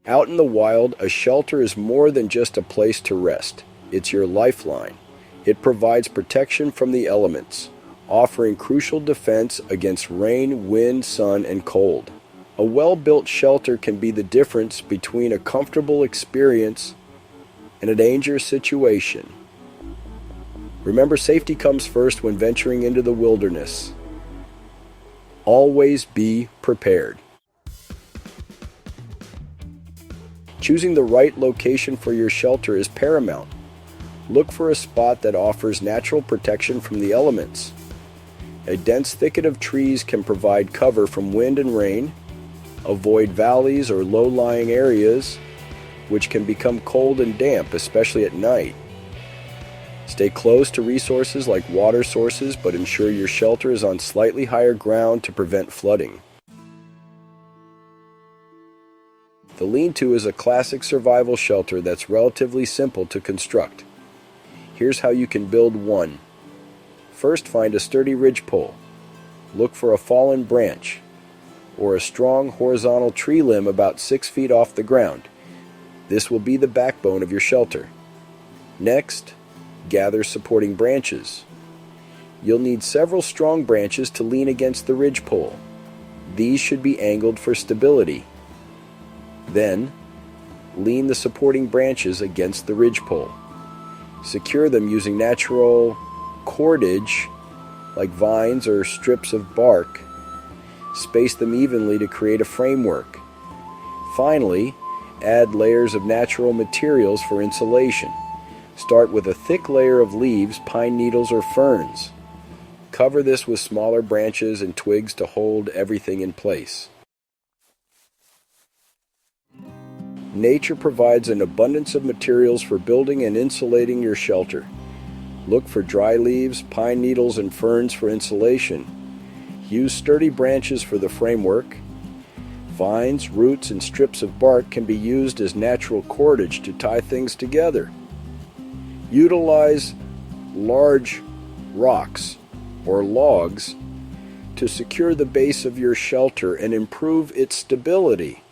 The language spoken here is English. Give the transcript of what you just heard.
Out in the wild, a shelter is more than just a place to rest. It's your lifeline. It provides protection from the elements, offering crucial defense against rain, wind, sun, and cold. A well-built shelter can be the difference between a comfortable experience and a dangerous situation. Remember, safety comes first when venturing into the wilderness. Always be prepared. Choosing the right location for your shelter is paramount. Look for a spot that offers natural protection from the elements. A dense thicket of trees can provide cover from wind and rain. Avoid valleys or low-lying areas, which can become cold and damp, especially at night. Stay close to resources like water sources, but ensure your shelter is on slightly higher ground to prevent flooding. The lean-to is a classic survival shelter that's relatively simple to construct. Here's how you can build one. First, find a sturdy ridgepole. Look for a fallen branch or a strong horizontal tree limb about 6 feet off the ground. This will be the backbone of your shelter. Next, gather supporting branches. You'll need several strong branches to lean against the ridgepole. These should be angled for stability. Then, lean the supporting branches against the ridgepole. Secure them using natural cordage like vines or strips of bark. Space them evenly to create a framework. Finally, add layers of natural materials for insulation. Start with a thick layer of leaves, pine needles, or ferns. Cover this with smaller branches and twigs to hold everything in place. Nature provides an abundance of materials for building and insulating your shelter. Look for dry leaves, pine needles, and ferns for insulation. Use sturdy branches for the framework. Vines, roots, and strips of bark can be used as natural cordage to tie things together. Utilize large rocks or logs to secure the base of your shelter and improve its stability.